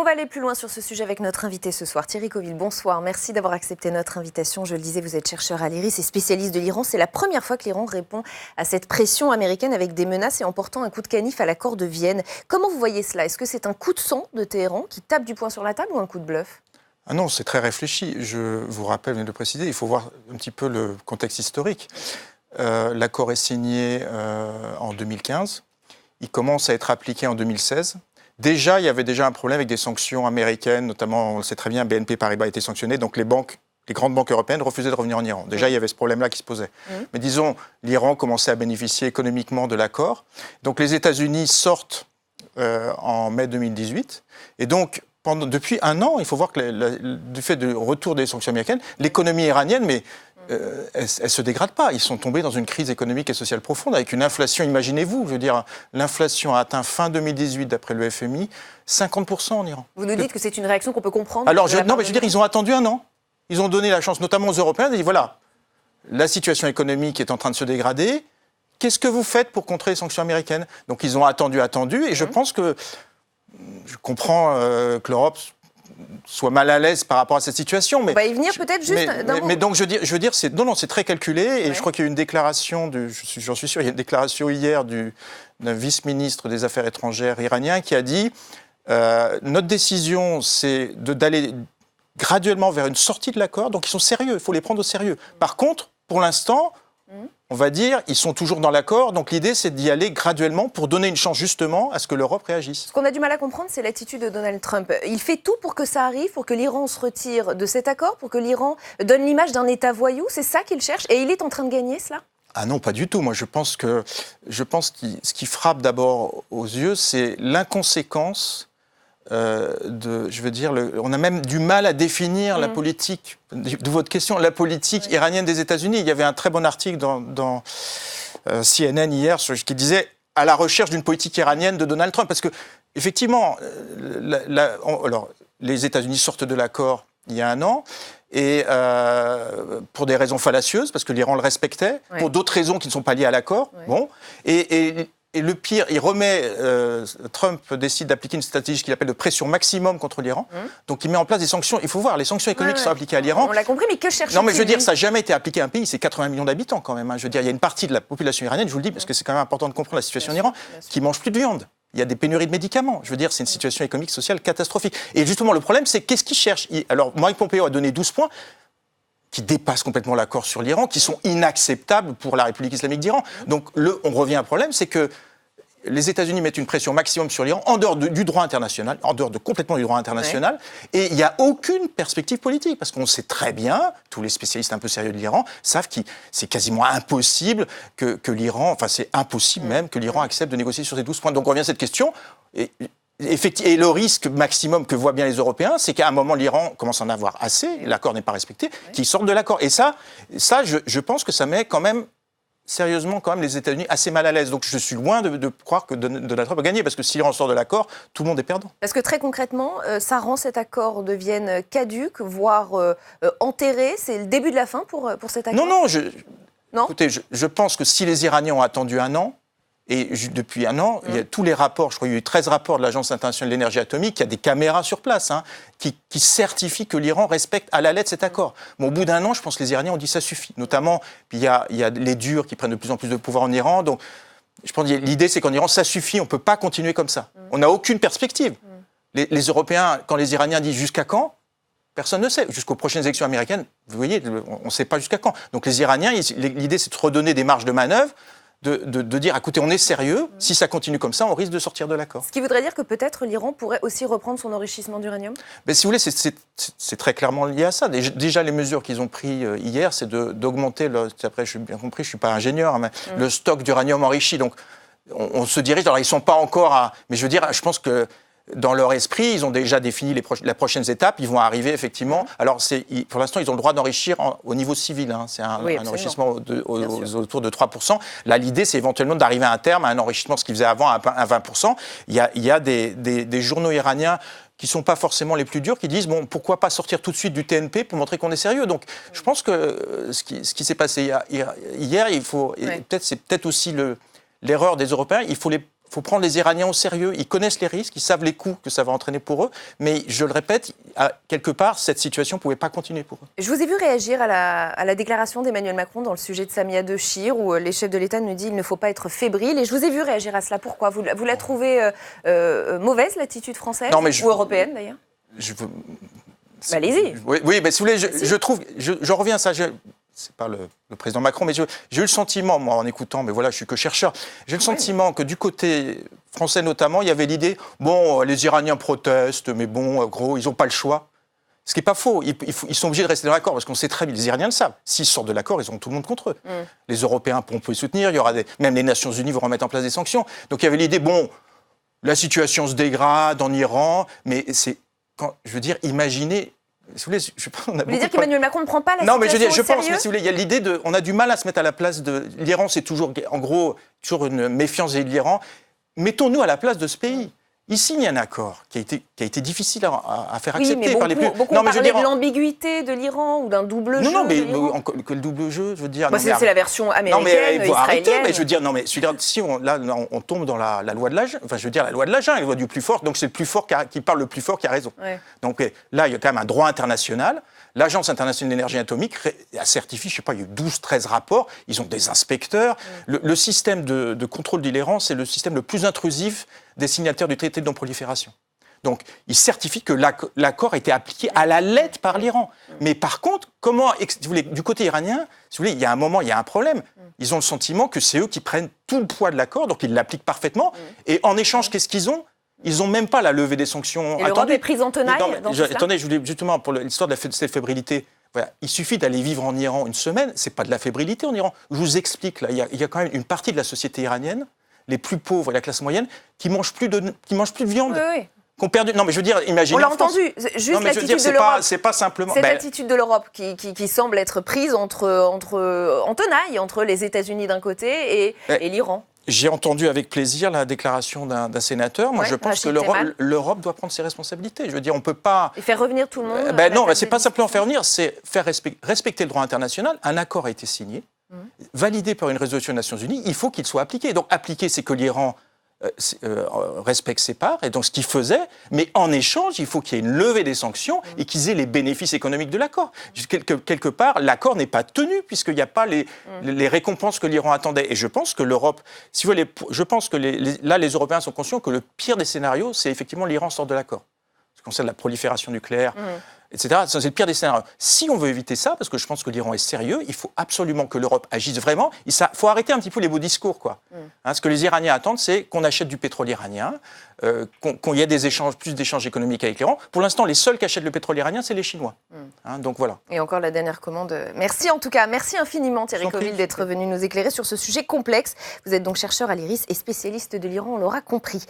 on va aller plus loin sur ce sujet avec notre invité ce soir, Thierry Coville. Bonsoir, merci d'avoir accepté notre invitation. Je le disais, vous êtes chercheur à l'IRIS et spécialiste de l'Iran. C'est la première fois que l'Iran répond à cette pression américaine avec des menaces et en portant un coup de canif à l'accord de Vienne. Comment vous voyez cela? Est-ce que c'est un coup de sang de Téhéran qui tape du poing sur la table ou un coup de bluff? Ah non, c'est très réfléchi. Je vous rappelle, de le préciser, il faut voir un petit peu le contexte historique. L'accord est signé en 2015. Il commence à être appliqué en 2016. Déjà, il y avait déjà un problème avec des sanctions américaines, notamment, on le sait très bien, BNP Paribas a été sanctionné, donc les grandes banques européennes refusaient de revenir en Iran. Déjà, il y avait ce problème-là qui se posait. Mais disons, l'Iran commençait à bénéficier économiquement de l'accord. Donc les États-Unis sortent en mai 2018. Et donc, depuis un an, il faut voir que du fait du retour des sanctions américaines, l'économie iranienne, elle ne se dégrade pas. Ils sont tombés dans une crise économique et sociale profonde avec une inflation, imaginez-vous, je veux dire, l'inflation a atteint fin 2018, d'après le FMI, 50% en Iran. Vous nous dites que c'est une réaction qu'on peut comprendre? Alors, je veux dire, ils ont attendu un an. Ils ont donné la chance, notamment aux Européens, de dire, voilà, la situation économique est en train de se dégrader, qu'est-ce que vous faites pour contrer les sanctions américaines? Donc, ils ont attendu, et je pense que, je comprends que l'Europe soit mal à l'aise par rapport à cette situation. Mais, on va y venir peut-être juste d'un mot. Mais donc, je veux dire c'est très calculé. Et je crois qu'il y a eu une déclaration, j'en suis sûr, il y a une déclaration hier d'un vice-ministre des Affaires étrangères iranien qui a dit notre décision, c'est d'aller graduellement vers une sortie de l'accord. Donc, ils sont sérieux, il faut les prendre au sérieux. Par contre, pour l'instant, on va dire, ils sont toujours dans l'accord, donc l'idée c'est d'y aller graduellement pour donner une chance justement à ce que l'Europe réagisse. Ce qu'on a du mal à comprendre, c'est l'attitude de Donald Trump. Il fait tout pour que ça arrive, pour que l'Iran se retire de cet accord, pour que l'Iran donne l'image d'un État voyou, c'est ça qu'il cherche? Et il est en train de gagner cela? Ah non, pas du tout. Moi, je pense que ce qui frappe d'abord aux yeux, c'est l'inconséquence je veux dire, on a même du mal à définir la politique, de votre question, la politique iranienne des États-Unis. Il y avait un très bon article dans CNN hier qui disait « à la recherche d'une politique iranienne de Donald Trump ». Parce que, effectivement, alors, les États-Unis sortent de l'accord il y a un an, et pour des raisons fallacieuses, parce que l'Iran le respectait, pour d'autres raisons qui ne sont pas liées à l'accord. Bon, et le pire, Trump décide d'appliquer une stratégie qu'il appelle de pression maximum contre l'Iran. Donc il met en place des sanctions. Il faut voir, les sanctions économiques qui sont appliquées à l'Iran. On l'a compris, mais que cherche-t-il? Non, mais je veux dire, ça n'a jamais été appliqué à un pays, c'est 80 millions d'habitants quand même. Je veux dire, il y a une partie de la population iranienne, je vous le dis, parce que c'est quand même important de comprendre la situation en Iran, qui mange plus de viande. Il y a des pénuries de médicaments. Je veux dire, c'est une situation économique, sociale catastrophique. Et justement, le problème, c'est qu'est-ce qu'ils cherchent? Alors, Mike Pompeo a donné 12 points qui dépassent complètement l'accord sur l'Iran, qui sont inacceptables pour la République islamique d'Iran. Donc, on revient à un problème, c'est que les États-Unis mettent une pression maximum sur l'Iran, en dehors du droit international, complètement du droit international, et il n'y a aucune perspective politique, parce qu'on sait très bien, tous les spécialistes un peu sérieux de l'Iran savent que c'est quasiment impossible que l'Iran, enfin c'est impossible même que l'Iran accepte de négocier sur ces 12 points. Donc on revient à cette question, et le risque maximum que voient bien les Européens, c'est qu'à un moment l'Iran commence à en avoir assez, l'accord n'est pas respecté, qu'ils sortent de l'accord. Et ça je pense que ça met quand même sérieusement quand même les États-Unis assez mal à l'aise. Donc je suis loin de croire que Donald Trump va gagner, parce que s'il en sort de l'accord, tout le monde est perdant. Parce que très concrètement, ça rend cet accord de Vienne caduc, voire enterré. C'est le début de la fin pour cet accord? Non, écoutez, je pense que si les Iraniens ont attendu un an, et depuis un an, il y a tous les rapports, je crois qu'il y a eu 13 rapports de l'Agence internationale de l'énergie atomique, il y a des caméras sur place, qui certifient que l'Iran respecte à la lettre cet accord. Bon, au bout d'un an, je pense que les Iraniens ont dit ça suffit. Notamment, puis il y a les durs qui prennent de plus en plus de pouvoir en Iran. Donc, je pense que l'idée, c'est qu'en Iran, ça suffit, on ne peut pas continuer comme ça. On n'a aucune perspective. Les Européens, quand les Iraniens disent jusqu'à quand, personne ne sait. Jusqu'aux prochaines élections américaines, vous voyez, on ne sait pas jusqu'à quand. Donc les Iraniens, l'idée, c'est de redonner des marges de manœuvre, de dire, écoutez, on est sérieux, si ça continue comme ça, on risque de sortir de l'accord. Ce qui voudrait dire que peut-être l'Iran pourrait aussi reprendre son enrichissement d'uranium? Mais si vous voulez, c'est très clairement lié à ça. Déjà, les mesures qu'ils ont prises hier, c'est d'augmenter, après, je bien compris, je ne suis pas ingénieur, mais le stock d'uranium enrichi. Donc, on se dirige, alors ils ne sont pas encore à... Mais je veux dire, je pense que dans leur esprit, ils ont déjà défini les prochaines étapes. Ils vont arriver, effectivement. Alors, pour l'instant, ils ont le droit d'enrichir au niveau civil. C'est un enrichissement autour de 3%. Là, l'idée, c'est éventuellement d'arriver à un terme, à un enrichissement, ce qu'ils faisaient avant, à 20%. Il y a des journaux iraniens qui ne sont pas forcément les plus durs, qui disent, bon, pourquoi pas sortir tout de suite du TNP pour montrer qu'on est sérieux. Donc, je pense que ce qui s'est passé hier, c'est peut-être aussi l'erreur des Européens. Il faut prendre les Iraniens au sérieux. Ils connaissent les risques, ils savent les coûts que ça va entraîner pour eux. Mais je le répète, quelque part, cette situation ne pouvait pas continuer pour eux. Je vous ai vu réagir à la déclaration d'Emmanuel Macron dans le sujet de Samia Dechir, où les chefs de l'État nous disent qu'il ne faut pas être fébrile. Et je vous ai vu réagir à cela. Pourquoi ? Vous la trouvez mauvaise, l'attitude française, ou européenne d'ailleurs ? Allez-y. Oui, mais si vous voulez, je trouve, je reviens à ça. C'est pas le président Macron, mais j'ai eu le sentiment, moi, en écoutant, mais voilà, je suis que chercheur, j'ai le sentiment que du côté français notamment, il y avait l'idée, bon, les Iraniens protestent, mais bon, gros, ils n'ont pas le choix. Ce qui n'est pas faux, ils sont obligés de rester dans l'accord, parce qu'on sait très bien, les Iraniens le savent, s'ils sortent de l'accord, ils auront tout le monde contre eux. Les Européens pourront les soutenir, il y aura même les Nations Unies vont remettre en place des sanctions. Donc il y avait l'idée, bon, la situation se dégrade en Iran, mais c'est, je veux dire, imaginez... Si vous voulez, vous voulez dire qu'Emmanuel Macron ne prend pas la situation au sérieux ? Non, mais je veux dire, je pense, mais si vous voulez, il y a l'idée de... On a du mal à se mettre à la place de... L'Iran, c'est toujours, en gros, toujours une méfiance de l'Iran. Mettons-nous à la place de ce pays. Il signe un accord qui a été difficile à faire accepter par les plus... Beaucoup ont parlé de l'ambiguïté de l'Iran ou d'un double jeu. Non, mais que le double jeu, je veux dire... c'est la version américaine, israélienne. Arrêtez, mais je veux dire, non, mais si on tombe dans la loi de la jungle, enfin, je veux dire, la loi de la jungle, la loi du plus fort, donc c'est le plus fort qui parle le plus fort qui a raison. Ouais. Donc là, il y a quand même un droit international. L'Agence internationale d'énergie atomique a certifié, je ne sais pas, il y a eu 12-13 rapports, ils ont des inspecteurs. Le système de contrôle de l'Iran, c'est le système le plus intrusif des signataires du traité de non-prolifération. Donc, ils certifient que l'accord a été appliqué à la lettre par l'Iran. Mais par contre, si vous voulez, du côté iranien, si vous voulez, il y a un moment, il y a un problème. Ils ont le sentiment que c'est eux qui prennent tout le poids de l'accord, donc ils l'appliquent parfaitement. Et en échange, qu'est-ce qu'ils ont ? Ils n'ont même pas la levée des sanctions. Et l'Europe est prise en tenaille dans tout cela ? Attendez, je voulais justement, pour l'histoire de cette fébrilité, voilà, il suffit d'aller vivre en Iran une semaine, c'est pas de la fébrilité en Iran. Je vous explique, là, il y a quand même une partie de la société iranienne, les plus pauvres et la classe moyenne, qui mangent plus de viande. Oui. Qu'on perdu. Non, mais je veux dire, imaginez. On l'a entendu. Juste l'attitude de l'Europe. C'est pas simplement. Cette attitude de l'Europe qui semble être prise en tenaille entre les États-Unis d'un côté et l'Iran. J'ai entendu avec plaisir la déclaration d'un sénateur. Moi, je pense que l'Europe doit prendre ses responsabilités. Je veux dire, on ne peut pas... Et faire revenir tout le monde non, c'est pas simplement faire revenir, c'est faire respecter le droit international. Un accord a été signé, validé par une résolution des Nations Unies. Il faut qu'il soit appliqué. Donc, appliqué, c'est que l'Iran respecte ses parts, et donc ce qu'ils faisaient, mais en échange, il faut qu'il y ait une levée des sanctions et qu'ils aient les bénéfices économiques de l'accord. Quelque part, l'accord n'est pas tenu, puisqu'il n'y a pas les récompenses que l'Iran attendait. Et je pense que l'Europe, si vous voulez, je pense que là, les Européens sont conscients que le pire des scénarios, c'est effectivement l'Iran sort de l'accord. Ce qui concerne la prolifération nucléaire, etc. C'est le pire des scénarios. Si on veut éviter ça, parce que je pense que l'Iran est sérieux, il faut absolument que l'Europe agisse vraiment. Il faut arrêter un petit peu les beaux discours, quoi. Ce que les Iraniens attendent, c'est qu'on achète du pétrole iranien, qu'il y ait plus d'échanges économiques avec l'Iran. Pour l'instant, les seuls qui achètent le pétrole iranien, c'est les Chinois. Donc voilà. Et encore la dernière commande. Merci en tout cas. Merci infiniment Thierry Coville d'être venu nous éclairer sur ce sujet complexe. Vous êtes donc chercheur à l'IRIS et spécialiste de l'Iran, on l'aura compris.